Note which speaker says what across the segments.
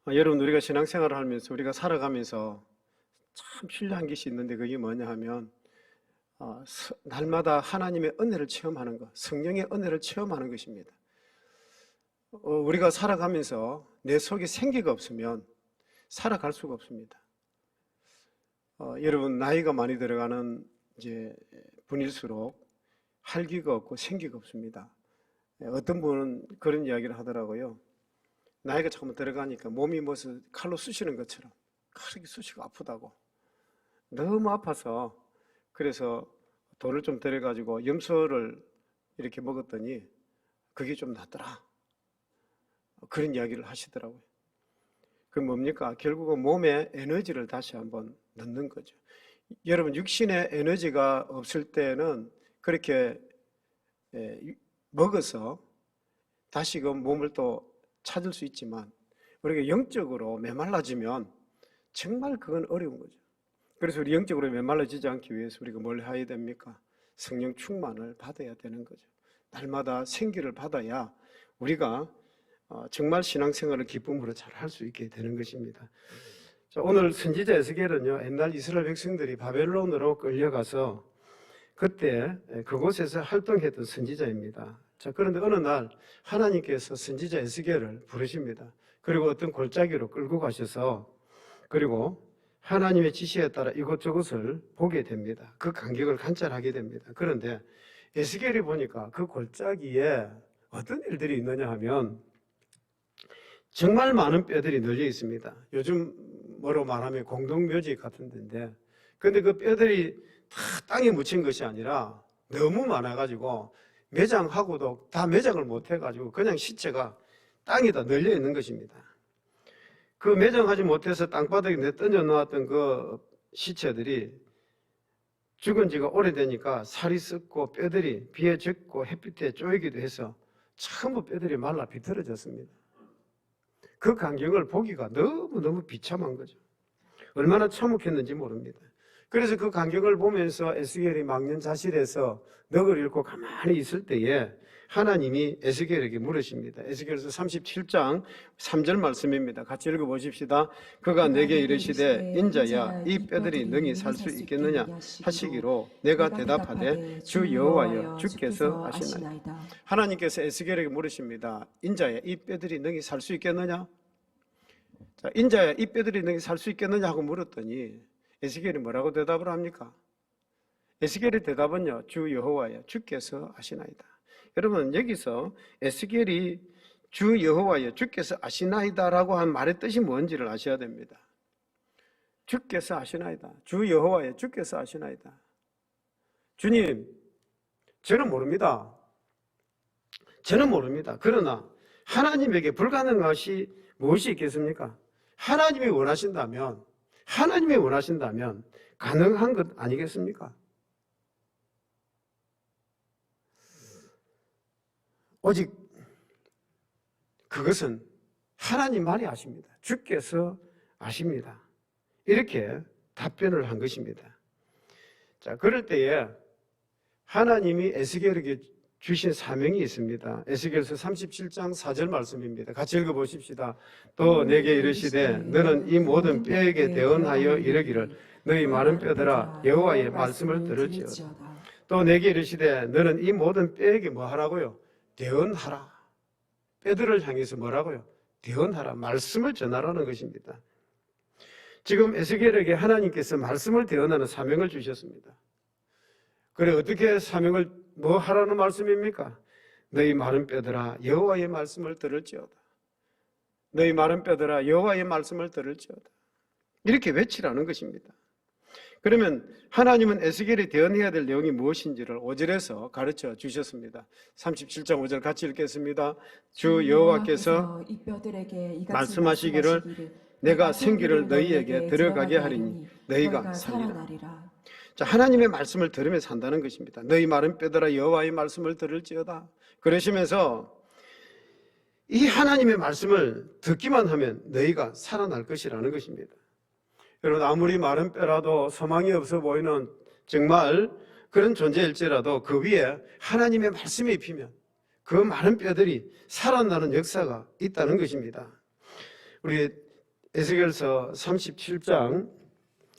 Speaker 1: 여러분, 우리가 신앙생활을 하면서 우리가 살아가면서 참 신뢰한 것이 있는데 그게 뭐냐 하면 날마다 하나님의 은혜를 체험하는 것, 성령의 은혜를 체험하는 것입니다. 우리가 살아가면서 내 속에 생기가 없으면 살아갈 수가 없습니다. 여러분, 나이가 많이 들어가는 이제 분일수록 활기가 없고 생기가 없습니다. 어떤 분은 그런 이야기를 하더라고요. 나이가 조금 들어가니까 몸이 무슨 칼로 쑤시는 것처럼 그렇게 쑤시고 아프다고. 너무 아파서 그래서 돈을 좀 들여가지고 염소를 이렇게 먹었더니 그게 좀 낫더라. 그런 이야기를 하시더라고요. 그 뭡니까? 결국은 몸에 에너지를 다시 한번 넣는 거죠. 여러분, 육신의 에너지가 없을 때는 그렇게 먹어서 다시 그 몸을 또 찾을 수 있지만 우리가 영적으로 메말라지면 정말 그건 어려운 거죠. 그래서 우리 영적으로 메말라지지 않기 위해서 우리가 뭘 해야 됩니까? 성령 충만을 받아야 되는 거죠. 날마다 생기를 받아야 우리가 정말 신앙생활을 기쁨으로 잘 할 수 있게 되는 것입니다. 자, 오늘 선지자 에스겔은요, 옛날 이스라엘 백성들이 바벨론으로 끌려가서 그때 그곳에서 활동했던 선지자입니다. 자, 그런데 어느 날 하나님께서 선지자 에스겔을 부르십니다. 그리고 어떤 골짜기로 끌고 가셔서 그리고 하나님의 지시에 따라 이곳저곳을 보게 됩니다. 그 간격을 관찰하게 됩니다. 그런데 에스겔이 보니까 그 골짜기에 어떤 일들이 있느냐 하면 정말 많은 뼈들이 널려 있습니다. 요즘 뭐로 말하면 공동묘지 같은 데인데, 근데 그 뼈들이 다 땅에 묻힌 것이 아니라 너무 많아가지고 매장하고도 다 매장을 못해가지고 그냥 시체가 땅에다 널려 있는 것입니다. 그 매장하지 못해서 땅바닥에 내던져 놓았던 그 시체들이 죽은 지가 오래되니까 살이 썩고 뼈들이 비에 젖고 햇빛에 쪼이기도 해서 전부 뼈들이 말라 비틀어졌습니다. 그 광경을 보기가 너무너무 비참한 거죠. 얼마나 참혹했는지 모릅니다. 그래서 그 광경을 보면서 에스겔이 망연자실해서 넋을 잃고 가만히 있을 때에 하나님이 에스겔에게 물으십니다. 에스겔서 37장 3절 말씀입니다. 같이 읽어보십시다. 그가 내게 이르시되 인자야 이 뼈들이 능히 살 수 있겠느냐 하시기로 내가 대답하되 주 여호와여 주께서 아시나이다. 하나님께서 에스겔에게 물으십니다. 인자야 이 뼈들이 능히 살 수 있겠느냐? 자, 인자야 이 뼈들이 능히 살 수 있겠느냐 하고 물었더니 에스겔이 뭐라고 대답을 합니까? 에스겔의 대답은요, 주 여호와여 주께서 아시나이다. 여러분, 여기서 에스겔이 주 여호와여 주께서 아시나이다라고 한 말의 뜻이 뭔지를 아셔야 됩니다. 주께서 아시나이다. 주 여호와여 주께서 아시나이다. 주님, 저는 모릅니다. 저는 모릅니다. 그러나 하나님에게 불가능한 것이 무엇이 있겠습니까? 하나님이 원하신다면 가능한 것 아니겠습니까? 오직 그것은 하나님만이 아십니다. 주께서 아십니다. 이렇게 답변을 한 것입니다. 자, 그럴 때에 하나님이 에스겔에게 주신 사명이 있습니다. 에스겔서 37장 4절 말씀입니다. 같이 읽어보십시다. 또 내게 이르시되 너는 이 모든 뼈에게 대언하여 이르기를 너희 마른 뼈들아 여호와의 말씀을 들을지어다. 또 내게 이르시되 너는 이 모든 뼈에게 뭐 하라고요? 대언하라. 뼈들을 향해서 뭐라고요? 대언하라. 말씀을 전하라는 것입니다. 지금 에스겔에게 하나님께서 말씀을 대언하는 사명을 주셨습니다. 그래, 어떻게 사명을 뭐 하라는 말씀입니까? 너희 마른 뼈들아 여호와의 말씀을 들을지어다. 너희 마른 뼈들아 여호와의 말씀을 들을지어다. 이렇게 외치라는 것입니다. 그러면 하나님은 에스겔이 대언해야 될 내용이 무엇인지를 5절에서 가르쳐 주셨습니다. 37장 5절 같이 읽겠습니다. 주 여호와께서 말씀하시기를 내가 생기를 너희에게 들어가게 하리니 너희가 살리라. 자, 하나님의 말씀을 들으며 산다는 것입니다. 너희 마른 뼈들아 여호와의 말씀을 들을지어다. 그러시면서 이 하나님의 말씀을 듣기만 하면 너희가 살아날 것이라는 것입니다. 여러분, 아무리 마른 뼈라도 소망이 없어 보이는 정말 그런 존재일지라도 그 위에 하나님의 말씀이 입히면 그 마른 뼈들이 살아나는 역사가 있다는 것입니다. 우리 에스겔서 37장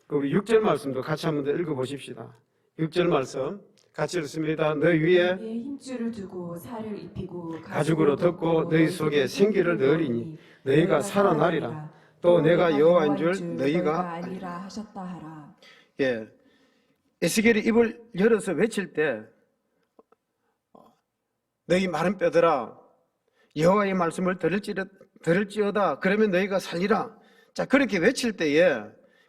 Speaker 1: 우리 6절 말씀도 같이 한번 더 읽어보십시다. 6절 말씀 같이 읽습니다. 너희 위에
Speaker 2: 힘줄을 두고 살을 입히고
Speaker 1: 가죽으로 덮고 너희 속에 생기를 넣으리니 너희가 살아나리라. 또 내가 여호와인 줄 너희가
Speaker 2: 알리라 하셨다 하라.
Speaker 1: 예, 에스겔이 입을 열어서 외칠 때 너희 마른 뼈들아 여호와의 말씀을 들을지어다. 그러면 너희가 살리라. 자, 그렇게 외칠 때에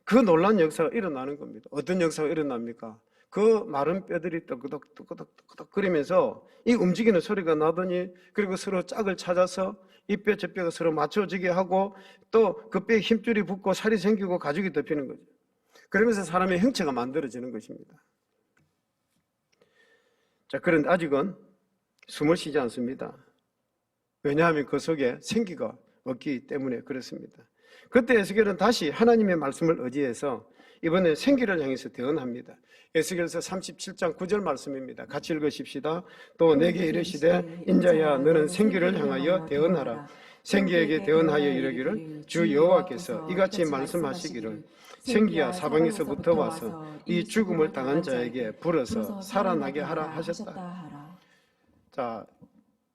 Speaker 1: 그 놀라운 역사가 일어나는 겁니다. 어떤 역사가 일어납니까? 그 마른 뼈들이 뜨끄덕 거리면서 이 움직이는 소리가 나더니 그리고 서로 짝을 찾아서 이 뼈 저 뼈가 서로 맞춰지게 하고 또 그 뼈에 힘줄이 붙고 살이 생기고 가죽이 덮이는 거죠. 그러면서 사람의 형체가 만들어지는 것입니다. 자, 그런데 아직은 숨을 쉬지 않습니다. 왜냐하면 그 속에 생기가 없기 때문에 그렇습니다. 그때 에스겔은 다시 하나님의 말씀을 의지해서 이번에 생기를 향해서 대언합니다. 에스겔서 37장 9절 말씀입니다. 같이 읽으십시다. 또 내게 이르시되 인자야 너는 생기를 향하여 대언하라. 생기에게 대언하여 이르기를 주 여호와께서 이같이 말씀하시기를 생기야 사방에서부터 와서 이 죽음을 당한 자에게 불어서 살아나게 하라 하셨다. 자,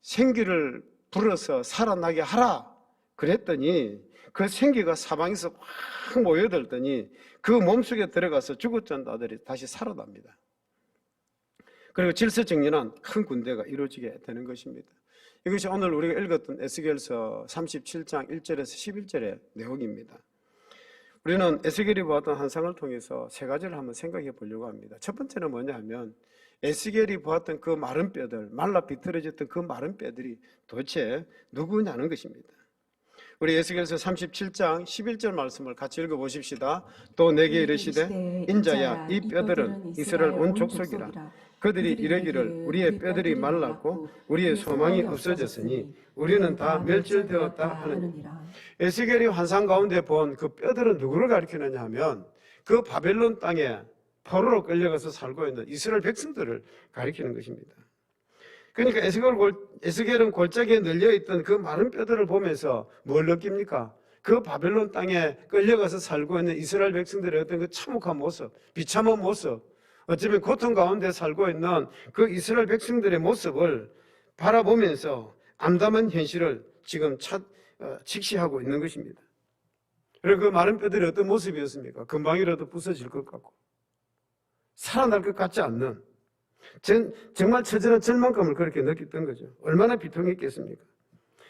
Speaker 1: 생기를 불어서 살아나게 하라 그랬더니 그 생기가 사방에서 확 모여들더니 그 몸속에 들어가서 죽었던 자들이 다시 살아납니다. 그리고 질서정연한 큰 군대가 이루어지게 되는 것입니다. 이것이 오늘 우리가 읽었던 에스겔서 37장 1절에서 11절의 내용입니다. 우리는 에스겔이 보았던 환상을 통해서 세 가지를 한번 생각해 보려고 합니다. 첫 번째는 뭐냐 하면 에스겔이 보았던 그 마른 뼈들, 말라 비틀어졌던 그 마른 뼈들이 도대체 누구냐는 것입니다. 우리 에스겔서 37장 11절 말씀을 같이 읽어보십시다. 또 내게 이르시되 인자야 이 뼈들은 이스라엘 온 족속이라. 그들이 이르기를 우리의 뼈들이 말랐고 우리의 소망이 없어졌으니 우리는 다 멸절되었다 하느니라. 에스겔이 환상 가운데 본 그 뼈들은 누구를 가리키느냐 하면 그 바벨론 땅에 포로로 끌려가서 살고 있는 이스라엘 백성들을 가리키는 것입니다. 그러니까 에스겔은 골짜기에 널려있던 그 마른 뼈들을 보면서 뭘 느낍니까? 그 바벨론 땅에 끌려가서 살고 있는 이스라엘 백성들의 어떤 그 참혹한 모습, 비참한 모습, 어쩌면 고통 가운데 살고 있는 그 이스라엘 백성들의 모습을 바라보면서 암담한 현실을 지금 직시하고 있는 것입니다. 그리고 그 마른 뼈들이 어떤 모습이었습니까? 금방이라도 부서질 것 같고 살아날 것 같지 않는 정말 처절한 절망감을 그렇게 느꼈던 거죠. 얼마나 비통이 있겠습니까?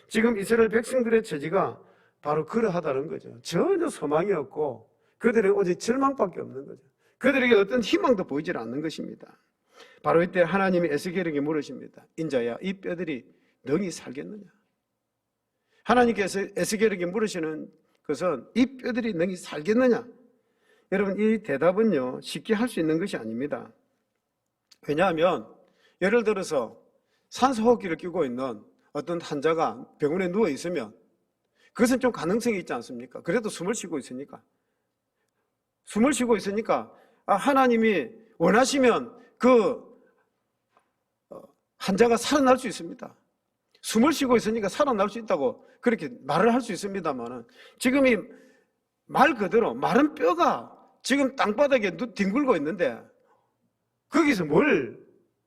Speaker 1: 지금 이스라엘 백성들의 처지가 바로 그러하다는 거죠. 전혀 소망이 없고 그들에게 오직 절망밖에 없는 거죠. 그들에게 어떤 희망도 보이질 않는 것입니다. 바로 이때 하나님이 에스겔에게 물으십니다. 인자야 이 뼈들이 능히 살겠느냐? 하나님께서 에스겔에게 물으시는 것은 이 뼈들이 능히 살겠느냐? 여러분 이 대답은요 쉽게 할 수 있는 것이 아닙니다. 왜냐하면 예를 들어서 산소호흡기를 끼고 있는 어떤 환자가 병원에 누워 있으면 그것은 좀 가능성이 있지 않습니까? 그래도 숨을 쉬고 있으니까 하나님이 원하시면 그 환자가 살아날 수 있습니다. 숨을 쉬고 있으니까 살아날 수 있다고 그렇게 말을 할 수 있습니다만 지금 이 말 그대로 마른 뼈가 지금 땅바닥에 뒹굴고 있는데 거기서 뭘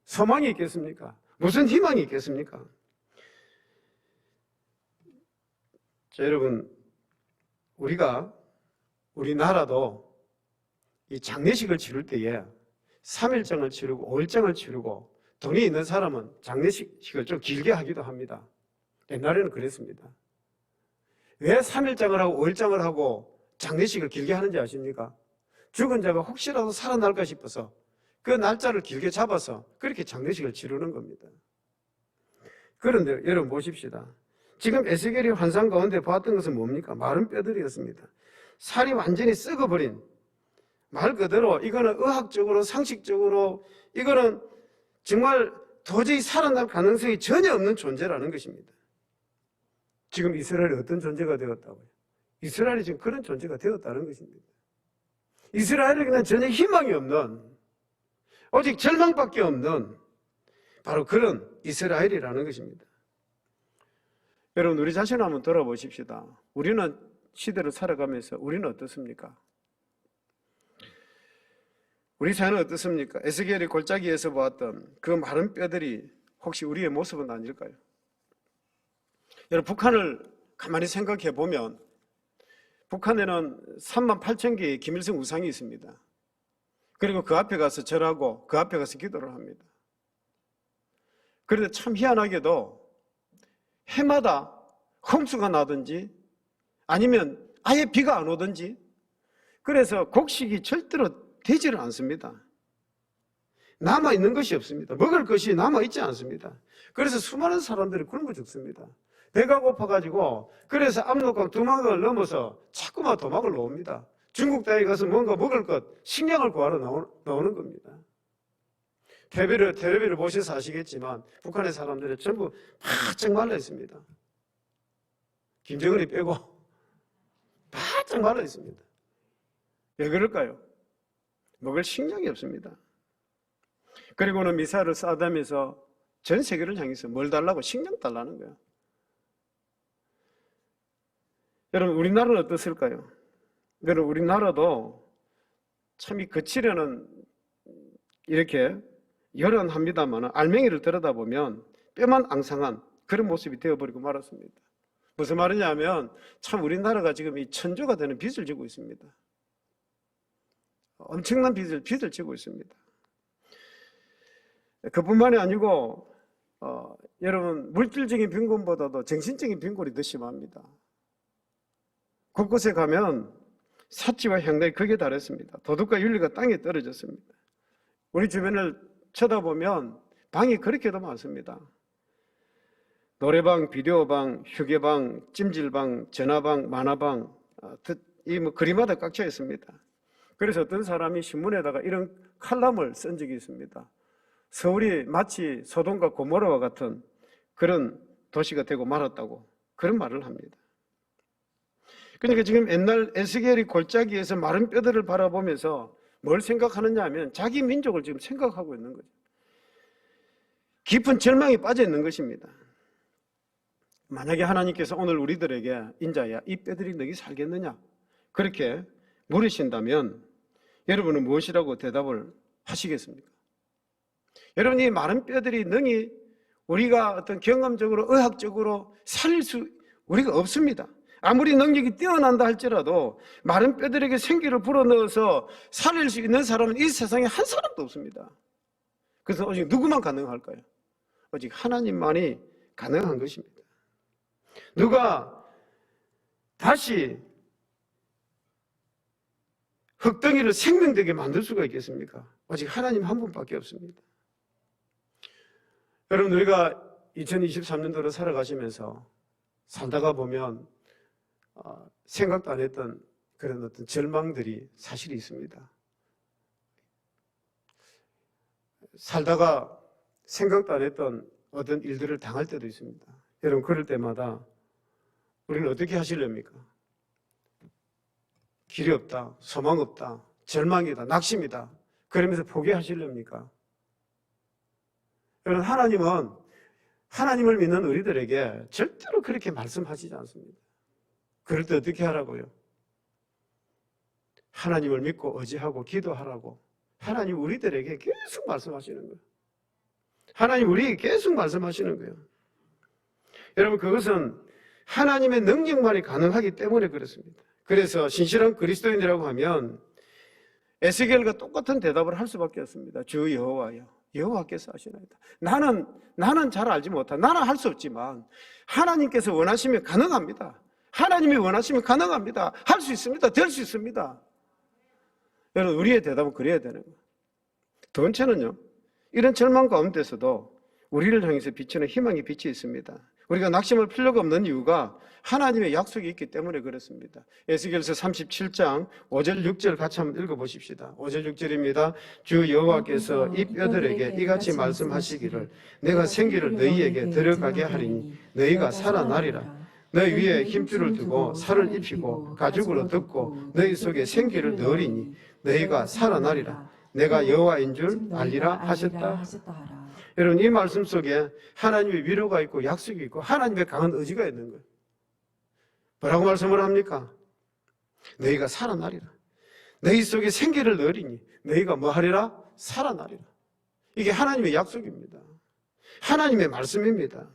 Speaker 1: 소망이 있겠습니까? 무슨 희망이 있겠습니까? 자, 여러분 우리나라도 이 장례식을 치를 때에 3일장을 치르고 5일장을 치르고 돈이 있는 사람은 장례식을 좀 길게 하기도 합니다. 옛날에는 그랬습니다. 왜 3일장을 하고 5일장을 하고 장례식을 길게 하는지 아십니까? 죽은 자가 혹시라도 살아날까 싶어서 그 날짜를 길게 잡아서 그렇게 장례식을 치르는 겁니다. 그런데 여러분 보십시다. 지금 에스겔이 환상 가운데 봤던 것은 뭡니까? 마른 뼈들이었습니다. 살이 완전히 썩어버린, 말 그대로 이거는 의학적으로 상식적으로 이거는 정말 도저히 살아날 가능성이 전혀 없는 존재라는 것입니다. 지금 이스라엘이 어떤 존재가 되었다고요? 이스라엘이 지금 그런 존재가 되었다는 것입니다. 이스라엘에게는 전혀 희망이 없는, 오직 절망밖에 없는 바로 그런 이스라엘이라는 것입니다. 여러분 우리 자신을 한번 돌아보십시다. 우리는 시대를 살아가면서 우리는 어떻습니까? 우리 사회는 어떻습니까? 에스겔이 골짜기에서 보았던 그 마른 뼈들이 혹시 우리의 모습은 아닐까요? 여러분, 북한을 가만히 생각해 보면 북한에는 38,000개의 김일성 우상이 있습니다. 그리고 그 앞에 가서 절하고 그 앞에 가서 기도를 합니다. 그런데 참 희한하게도 해마다 홍수가 나든지 아니면 아예 비가 안 오든지 그래서 곡식이 절대로 되지를 않습니다. 남아있는 것이 없습니다. 먹을 것이 남아있지 않습니다. 그래서 수많은 사람들이 굶어 죽습니다. 배가 고파가지고 그래서 압록강 두막을 넘어서 자꾸만 도망을 놓습니다. 중국 땅에 가서 뭔가 먹을 것, 식량을 구하러 나오는 겁니다. 텔레비를 보셔서 아시겠지만 북한의 사람들은 전부 바짝 말라 있습니다. 김정은이 빼고 바짝 말라 있습니다. 왜 그럴까요? 먹을 식량이 없습니다. 그리고는 미사일을 쏴다면서 전 세계를 향해서 뭘 달라고? 식량 달라는 거예요. 여러분, 우리나라는 어떻을까요? 여러분, 우리나라도 참 이 거칠에는 이렇게 열연합니다만 알맹이를 들여다보면 뼈만 앙상한 그런 모습이 되어버리고 말았습니다. 무슨 말이냐면 참 우리나라가 지금 이 천조가 되는 빚을 지고 있습니다. 엄청난 빚을 지고 있습니다. 그뿐만이 아니고 여러분, 물질적인 빈곤보다도 정신적인 빈곤이 더 심합니다. 곳곳에 가면 사치와 향락이 극에 달했습니다. 도덕과 윤리가 땅에 떨어졌습니다. 우리 주변을 쳐다보면 방이 그렇게도 많습니다. 노래방, 비디오방, 휴게방, 찜질방, 전화방, 만화방, 이 그림마다 꽉 차 있습니다. 그래서 어떤 사람이 신문에다가 이런 칼럼을 쓴 적이 있습니다. 서울이 마치 소돔과 고모라와 같은 그런 도시가 되고 말았다고 그런 말을 합니다. 그러니까 지금 옛날 에스겔이 골짜기에서 마른 뼈들을 바라보면서 뭘 생각하느냐 하면 자기 민족을 지금 생각하고 있는 거죠. 깊은 절망에 빠져 있는 것입니다. 만약에 하나님께서 오늘 우리들에게 인자야 이 뼈들이 너희 살겠느냐 그렇게 물으신다면 여러분은 무엇이라고 대답을 하시겠습니까? 여러분, 이 마른 뼈들이 능히 우리가 어떤 경험적으로 의학적으로 살릴 수 우리가 없습니다. 아무리 능력이 뛰어난다 할지라도 마른 뼈들에게 생기를 불어넣어서 살릴 수 있는 사람은 이 세상에 한 사람도 없습니다. 그래서 오직 누구만 가능할까요? 오직 하나님만이 가능한 것입니다. 누가 다시 흙덩이를 생명되게 만들 수가 있겠습니까? 오직 하나님 한 분밖에 없습니다. 여러분, 우리가 2023년도로 살아가시면서 살다가 보면 생각도 안 했던 그런 어떤 절망들이 사실이 있습니다. 살다가 생각도 안 했던 어떤 일들을 당할 때도 있습니다. 여러분, 그럴 때마다 우리는 어떻게 하시렵니까? 길이 없다, 소망 없다, 절망이다, 낙심이다 그러면서 포기하시렵니까? 여러분, 하나님은 하나님을 믿는 우리들에게 절대로 그렇게 말씀하시지 않습니다. 그럴 때 어떻게 하라고요? 하나님을 믿고 의지하고 기도하라고 하나님 우리들에게 계속 말씀하시는 거예요. 하나님 우리에게 계속 말씀하시는 거예요. 여러분, 그것은 하나님의 능력만이 가능하기 때문에 그렇습니다. 그래서 신실한 그리스도인이라고 하면 에스겔과 똑같은 대답을 할 수밖에 없습니다. 주 여호와여, 여호와께서 하시나이다. 나는 잘 알지 못하다. 나는 할 수 없지만 하나님께서 원하시면 가능합니다. 하나님이 원하시면 가능합니다. 할 수 있습니다. 될 수 있습니다. 여러분, 우리의 대답은 그래야 되는 거예요. 두 번째는요, 이런 절망 가운데서도 우리를 향해서 비치는 희망의 빛이 있습니다. 우리가 낙심할 필요가 없는 이유가 하나님의 약속이 있기 때문에 그렇습니다. 에스겔서 37장 5절 6절 같이 한번 읽어보십시다. 5절 6절입니다. 주 여호와께서 이 뼈들에게 이같이 말씀하시기를 내가 생기를 너희에게 들어가게 하리니 너희가 살아나리라. 너희 위에 힘줄을 두고 살을 입히고 가죽으로 덮고 너희 속에 생기를 넣으리니 너희가 살아나리라. 내가 여호와인 줄 알리라 하셨다. 여러분, 이 말씀 속에 하나님의 위로가 있고 약속이 있고 하나님의 강한 의지가 있는 거예요. 뭐라고 말씀을 합니까? 너희가 살아나리라. 너희 속에 생기를 넣으리니 너희가 뭐 하리라? 살아나리라. 이게 하나님의 약속입니다. 하나님의 말씀입니다.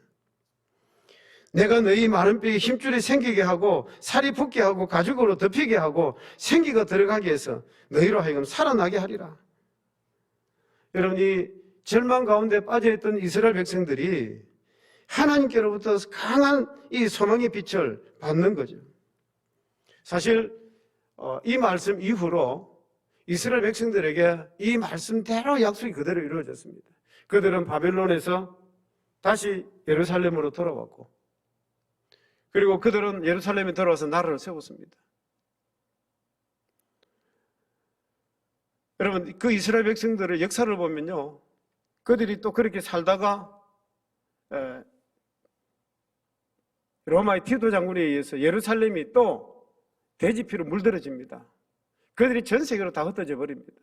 Speaker 1: 내가 너희 마른 뼈에 힘줄이 생기게 하고 살이 붙게 하고 가죽으로 덮이게 하고 생기가 들어가게 해서 너희로 하여금 살아나게 하리라. 여러분, 이 절망 가운데 빠져있던 이스라엘 백성들이 하나님께로부터 강한 이 소망의 빛을 받는 거죠. 사실 이 말씀 이후로 이스라엘 백성들에게 이 말씀대로 약속이 그대로 이루어졌습니다. 그들은 바벨론에서 다시 예루살렘으로 돌아왔고, 그리고 그들은 예루살렘에 돌아와서 나라를 세웠습니다. 여러분, 그 이스라엘 백성들의 역사를 보면요, 그들이 또 그렇게 살다가 로마의 티도 장군에 의해서 예루살렘이 또 돼지피로 물들어집니다. 그들이 전 세계로 다 흩어져 버립니다.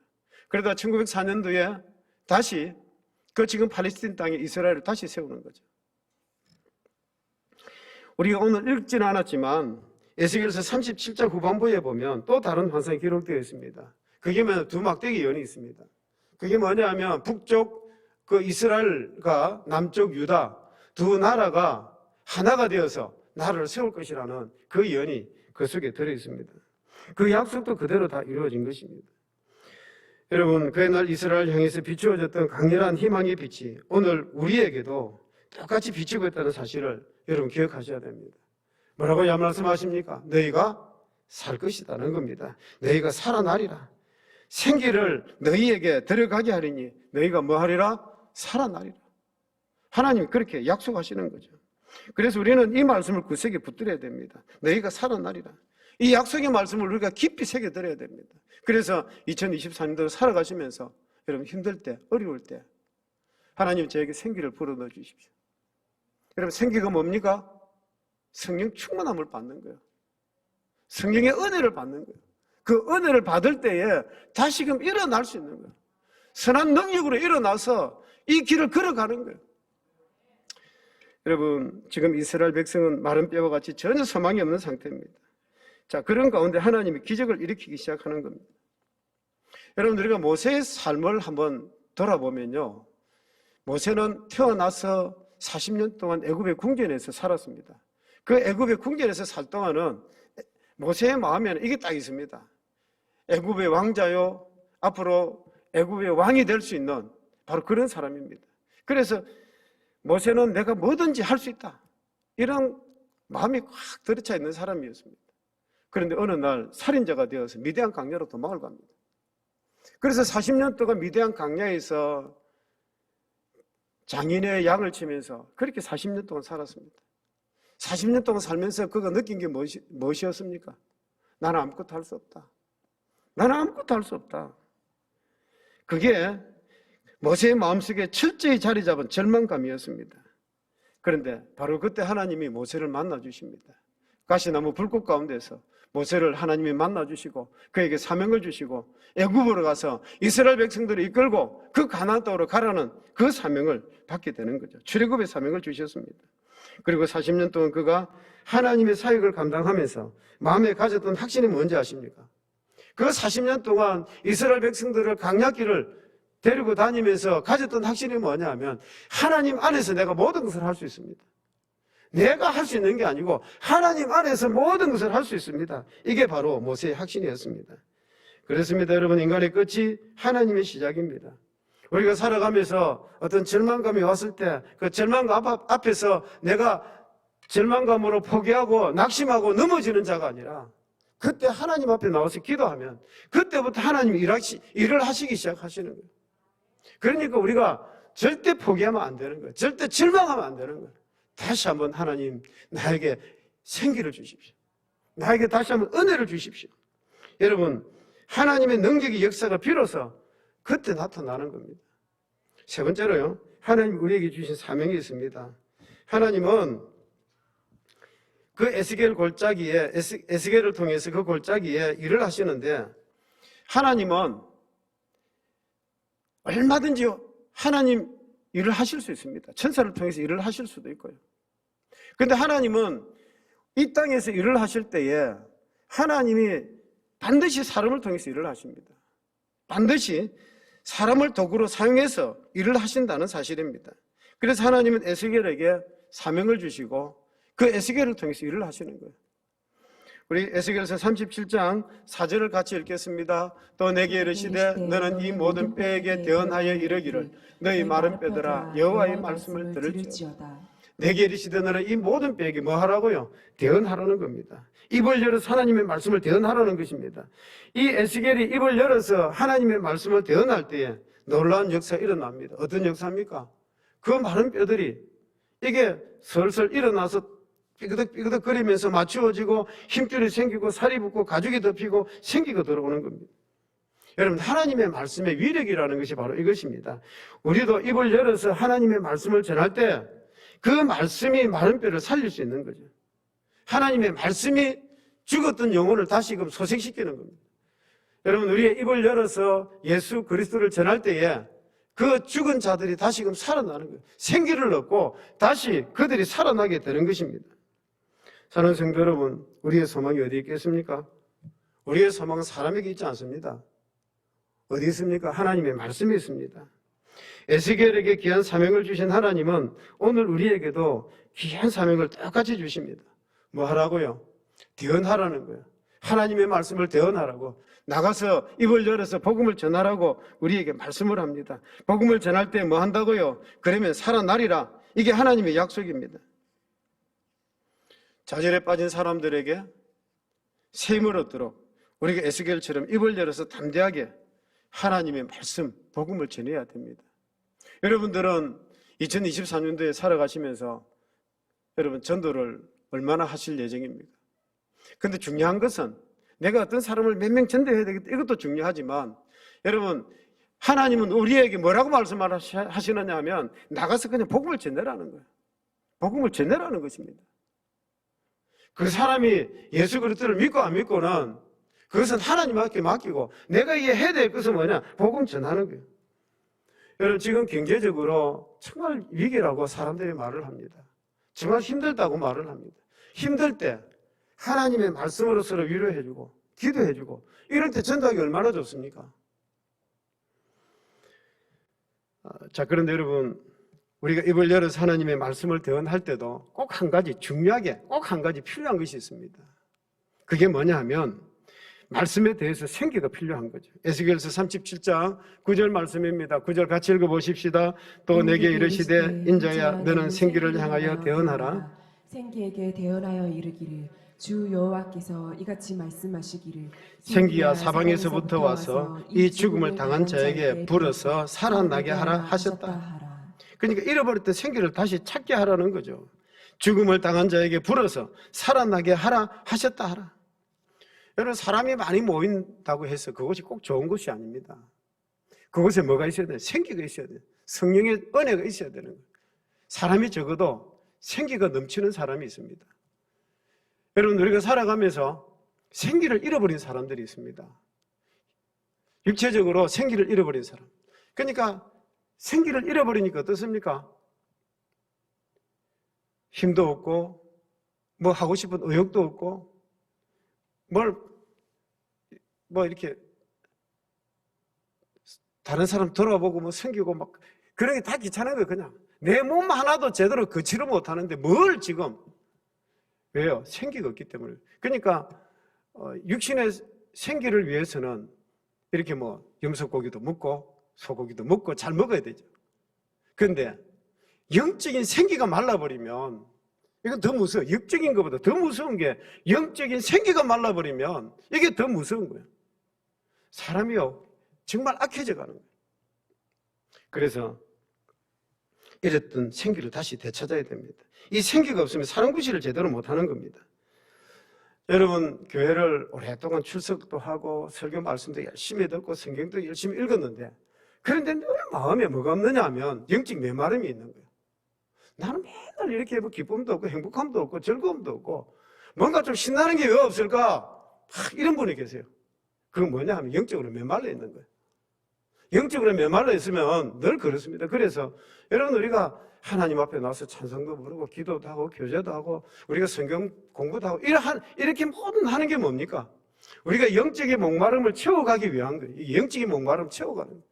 Speaker 1: 그러다 1904년도에 다시 그 지금 팔레스틴 땅에 이스라엘을 다시 세우는 거죠. 우리가 오늘 읽지는 않았지만 에스겔서 37장 후반부에 보면 또 다른 환상이 기록되어 있습니다. 그게 뭐냐, 두 막대기 연이 있습니다. 그게 뭐냐면 북쪽 그 이스라엘과 남쪽 유다 두 나라가 하나가 되어서 나라를 세울 것이라는 그 연이 그 속에 들어 있습니다. 그 약속도 그대로 다 이루어진 것입니다. 여러분, 그날 이스라엘 향해서 비추어졌던 강렬한 희망의 빛이 오늘 우리에게도 똑같이 비추고 있다는 사실을 여러분 기억하셔야 됩니다. 뭐라고 말씀하십니까? 너희가 살 것이다는 겁니다. 너희가 살아나리라. 생기를 너희에게 들어가게 하리니 너희가 뭐 하리라? 살아나리라. 하나님이 그렇게 약속하시는 거죠. 그래서 우리는 이 말씀을 구석에 붙들어야 됩니다. 너희가 살아나리라. 이 약속의 말씀을 우리가 깊이 새겨들어야 됩니다. 그래서 2024년도 살아가시면서 여러분 힘들 때, 어려울 때 하나님 저에게 생기를 불어넣어 주십시오. 여러분, 생기가 뭡니까? 성령 충만함을 받는 거예요. 성령의 은혜를 받는 거예요. 그 은혜를 받을 때에 다시금 일어날 수 있는 거예요. 선한 능력으로 일어나서 이 길을 걸어가는 거예요. 여러분, 지금 이스라엘 백성은 마른 뼈와 같이 전혀 소망이 없는 상태입니다. 자, 그런 가운데 하나님이 기적을 일으키기 시작하는 겁니다. 여러분, 우리가 모세의 삶을 한번 돌아보면요, 모세는 태어나서 40년 동안 애굽의 궁전에서 살았습니다. 그 애굽의 궁전에서 살 동안은 모세의 마음에는 이게 딱 있습니다. 애굽의 왕자요, 앞으로 애굽의 왕이 될 수 있는 바로 그런 사람입니다. 그래서 모세는 내가 뭐든지 할 수 있다, 이런 마음이 확 들어차 있는 사람이었습니다. 그런데 어느 날 살인자가 되어서 미디안 광야로 도망을 갑니다. 그래서 40년 동안 미디안 광야에서 장인의 양을 치면서 그렇게 40년 동안 살았습니다. 40년 동안 살면서 그가 느낀 게 무엇이었습니까? 나는 아무것도 할 수 없다. 나는 아무것도 할 수 없다. 그게 모세의 마음속에 철저히 자리 잡은 절망감이었습니다. 그런데 바로 그때 하나님이 모세를 만나 주십니다. 가시나무 불꽃 가운데서 모세를 하나님이 만나 주시고 그에게 사명을 주시고 애굽으로 가서 이스라엘 백성들을 이끌고 그 가나안 땅으로 가라는 그 사명을 받게 되는 거죠. 출애굽의 사명을 주셨습니다. 그리고 40년 동안 그가 하나님의 사역을 감당하면서 마음에 가졌던 확신이 뭔지 아십니까? 그 40년 동안 이스라엘 백성들을 강약길을 데리고 다니면서 가졌던 확신이 뭐냐면 하나님 안에서 내가 모든 것을 할 수 있습니다. 내가 할 수 있는 게 아니고 하나님 안에서 모든 것을 할 수 있습니다. 이게 바로 모세의 확신이었습니다. 그렇습니다. 여러분, 인간의 끝이 하나님의 시작입니다. 우리가 살아가면서 어떤 절망감이 왔을 때 그 절망감 앞에서 내가 절망감으로 포기하고 낙심하고 넘어지는 자가 아니라 그때 하나님 앞에 나와서 기도하면 그때부터 하나님이 일을 하시기 시작하시는 거예요. 그러니까 우리가 절대 포기하면 안 되는 거예요. 절대 절망하면 안 되는 거예요. 다시 한번 하나님 나에게 생기를 주십시오. 나에게 다시 한번 은혜를 주십시오. 여러분, 하나님의 능력의 역사가 비로소 그때 나타나는 겁니다. 세 번째로요, 하나님 우리에게 주신 사명이 있습니다. 하나님은 그 에스겔을 통해서 그 골짜기에 일을 하시는데 하나님은 얼마든지 하나님 일을 하실 수 있습니다. 천사를 통해서 일을 하실 수도 있고요. 그런데 하나님은 이 땅에서 일을 하실 때에 하나님이 반드시 사람을 통해서 일을 하십니다. 반드시 사람을 도구로 사용해서 일을 하신다는 사실입니다. 그래서 하나님은 에스겔에게 사명을 주시고 그 에스겔을 통해서 일을 하시는 거예요. 우리 에스겔서 37장 4절을 같이 읽겠습니다. 또 내게 이르시되 너는 이 모든 뼈에게 대언하여 이르기를 너희 마른 뼈들아 여호와의 말씀을 들을지어다. 내게 이르시되 너는 이 모든 뼈에게 뭐 하라고요? 대언하라는 겁니다. 입을 열어서 하나님의 말씀을 대언하라는 것입니다. 이 에스겔이 입을 열어서 하나님의 말씀을 대언할 때에 놀라운 역사가 일어납니다. 어떤 역사입니까? 그 마른 뼈들이 이게 슬슬 일어나서 삐그덕삐그덕 거리면서 맞추어지고 힘줄이 생기고 살이 붙고 가죽이 덮이고 생기고 들어오는 겁니다. 여러분, 하나님의 말씀의 위력이라는 것이 바로 이것입니다. 우리도 입을 열어서 하나님의 말씀을 전할 때 그 말씀이 마른 뼈를 살릴 수 있는 거죠. 하나님의 말씀이 죽었던 영혼을 다시금 소생시키는 겁니다. 여러분, 우리의 입을 열어서 예수 그리스도를 전할 때에 그 죽은 자들이 다시금 살아나는 거예요. 생기를 얻고 다시 그들이 살아나게 되는 것입니다. 사랑하는 성도 여러분, 우리의 소망이 어디 있겠습니까? 우리의 소망은 사람에게 있지 않습니다. 어디 있습니까? 하나님의 말씀이 있습니다. 에스겔에게 귀한 사명을 주신 하나님은 오늘 우리에게도 귀한 사명을 똑같이 주십니다. 뭐 하라고요? 대언하라는 거예요. 하나님의 말씀을 대언하라고. 나가서 입을 열어서 복음을 전하라고 우리에게 말씀을 합니다. 복음을 전할 때 뭐 한다고요? 그러면 살아나리라. 이게 하나님의 약속입니다. 좌절에 빠진 사람들에게 새 힘을 얻도록 우리가 에스겔처럼 입을 열어서 담대하게 하나님의 말씀, 복음을 전해야 됩니다. 여러분들은 2024년도에 살아가시면서 여러분 전도를 얼마나 하실 예정입니까? 그런데 중요한 것은 내가 어떤 사람을 몇 명 전도해야 되겠다, 이것도 중요하지만 여러분, 하나님은 우리에게 뭐라고 말씀하시느냐 하면 나가서 그냥 복음을 전해라는 거예요. 복음을 전해라는 것입니다. 그 사람이 예수 그리스도를 믿고 안 믿고는 그것은 하나님께 맡기고 내가 해야 될 것은 뭐냐? 복음 전하는 거예요. 여러분, 지금 경제적으로 정말 위기라고 사람들이 말을 합니다. 정말 힘들다고 말을 합니다. 힘들 때 하나님의 말씀으로 서로 위로해주고 기도해주고 이럴 때 전도하기 얼마나 좋습니까? 자, 그런데 여러분, 우리가 입을 열어서 하나님의 말씀을 대언할 때도 꼭 한 가지 중요하게 꼭 한 가지 필요한 것이 있습니다. 그게 뭐냐 하면 말씀에 대해서 생기가 필요한 거죠. 에스겔서 37장 9절 말씀입니다. 9절 같이 읽어보십시다. 또 내게 이르시되 인자야 너는 생기를 향하여 대언하라.
Speaker 2: 생기에게 대언하여 이르기를 주 여호와께서 이같이 말씀하시기를
Speaker 1: 생기야 사방에서부터 와서 이 죽음을 당한 자에게 불어서 살아나게 하라 하셨다. 그러니까 잃어버릴 때 생기를 다시 찾게 하라는 거죠. 죽음을 당한 자에게 불어서 살아나게 하라 하셨다 하라. 여러분, 사람이 많이 모인다고 해서 그것이 꼭 좋은 것이 아닙니다. 그곳에 뭐가 있어야 돼요? 생기가 있어야 돼요. 성령의 은혜가 있어야 되는 거예요. 사람이 적어도 생기가 넘치는 사람이 있습니다. 여러분, 우리가 살아가면서 생기를 잃어버린 사람들이 있습니다. 육체적으로 생기를 잃어버린 사람. 그러니까 생기를 잃어버리니까 어떻습니까? 힘도 없고 뭐 하고 싶은 의욕도 없고 뭐 이렇게 다른 사람 돌아보고 뭐 생기고 막 그런 게 다 귀찮은 거예요. 그냥 내 몸 하나도 제대로 거치를 못하는데 뭘 지금. 왜요? 생기가 없기 때문에. 그러니까 육신의 생기를 위해서는 이렇게 뭐 염소고기도 먹고 소고기도 먹고 잘 먹어야 되죠. 그런데 영적인 생기가 말라버리면 이건 더 무서워요. 육적인 것보다 더 무서운 게 영적인 생기가 말라버리면 이게 더 무서운 거예요. 사람이요 정말 악해져 가는 거예요. 그래서 잃었던 생기를 다시 되찾아야 됩니다. 이 생기가 없으면 사람 구실을 제대로 못하는 겁니다. 여러분, 교회를 오랫동안 출석도 하고 설교 말씀도 열심히 듣고 성경도 열심히 읽었는데 그런데 늘 마음에 뭐가 없느냐 하면 영적 메마름이 있는 거예요. 나는 맨날 이렇게 뭐 기쁨도 없고 행복함도 없고 즐거움도 없고 뭔가 좀 신나는 게 왜 없을까? 이런 분이 계세요. 그건 뭐냐 하면 영적으로 메말라 있는 거예요. 영적으로 메말라 있으면 늘 그렇습니다. 그래서 여러분 우리가 하나님 앞에 나와서 찬송도 부르고 기도도 하고 교제도 하고 우리가 성경 공부도 하고 이렇게 모든 하는 게 뭡니까? 우리가 영적인 목마름을 채워가기 위한 거예요. 이 영적인 목마름 채워가는 거예요.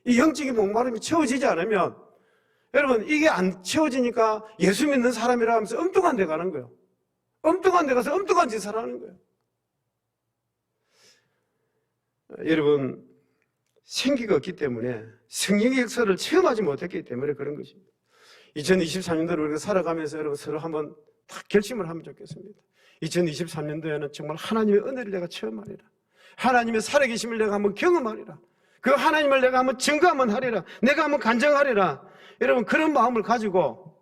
Speaker 1: 이 영적인 목마름이 채워지지 않으면 여러분 이게 안 채워지니까 예수 믿는 사람이라 하면서 엉뚱한 데 가는 거예요. 엉뚱한 데 가서 엉뚱한 짓을 하는 거예요. 여러분 생기가 없기 때문에 성령의 역사를 체험하지 못했기 때문에 그런 것입니다. 2023년도를 우리가 살아가면서 여러분 서로 한번 딱 결심을 하면 좋겠습니다. 2023년도에는 정말 하나님의 은혜를 내가 체험하리라. 하나님의 살아계심을 내가 한번 경험하리라. 그 하나님을 내가 한번 증거 한번 하리라. 내가 한번 간증하리라. 여러분 그런 마음을 가지고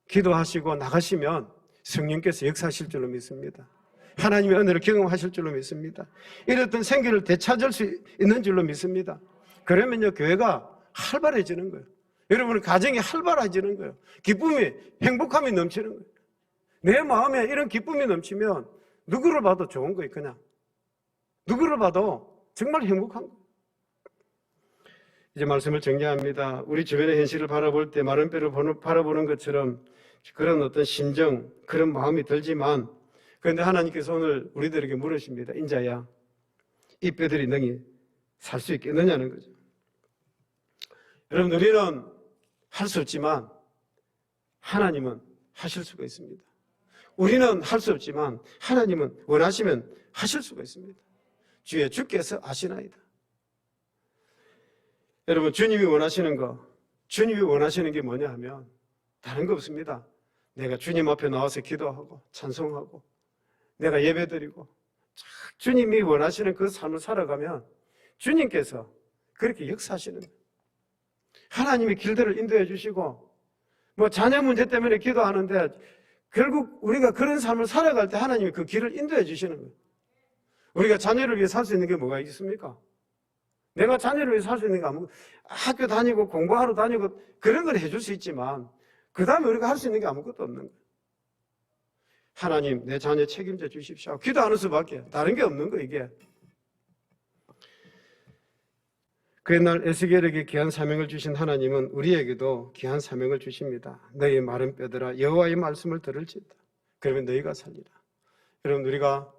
Speaker 1: 기도하시고 나가시면 성령께서 역사하실 줄로 믿습니다. 하나님의 은혜를 경험하실 줄로 믿습니다. 이랬던 생기를 되찾을 수 있는 줄로 믿습니다. 그러면요 교회가 활발해지는 거예요. 여러분 가정이 활발해지는 거예요. 기쁨이 행복함이 넘치는 거예요. 내 마음에 이런 기쁨이 넘치면 누구를 봐도 좋은 거예요. 그냥 누구를 봐도 정말 행복한 거예요. 이제 말씀을 정리합니다. 우리 주변의 현실을 바라볼 때 마른 뼈를 바라보는 것처럼 그런 어떤 심정, 그런 마음이 들지만 그런데 하나님께서 오늘 우리들에게 물으십니다. 인자야, 이 뼈들이 능히 살 수 있겠느냐는 거죠. 여러분 우리는 할 수 없지만 하나님은 하실 수가 있습니다. 우리는 할 수 없지만 하나님은 원하시면 하실 수가 있습니다. 주께서 아시나이다. 여러분 주님이 원하시는 게 뭐냐 하면 다른 거 없습니다. 내가 주님 앞에 나와서 기도하고 찬송하고 내가 예배드리고 주님이 원하시는 그 삶을 살아가면 주님께서 그렇게 역사하시는 거예요. 하나님이 길들을 인도해 주시고 뭐 자녀 문제 때문에 기도하는데 결국 우리가 그런 삶을 살아갈 때 하나님이 그 길을 인도해 주시는 거예요. 우리가 자녀를 위해 살 수 있는 게 뭐가 있습니까? 내가 자녀를 위해 살 수 있는 게 아무것도 학교 다니고 공부하러 다니고 그런 걸 해줄 수 있지만 그 다음에 우리가 할 수 있는 게 아무것도 없는 거예요. 하나님 내 자녀 책임져 주십시오. 기도하는 수밖에 다른 게 없는 거예요. 이게 그 옛날 에스겔에게 귀한 사명을 주신 하나님은 우리에게도 귀한 사명을 주십니다. 너희 마른 뼈들아 여호와의 말씀을 들을지어다. 그러면 너희가 살리라. 여러분 우리가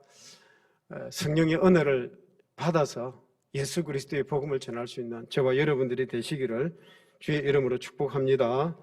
Speaker 1: 성령의 은혜를 받아서 예수 그리스도의 복음을 전할 수 있는 저와 여러분들이 되시기를 주의 이름으로 축복합니다.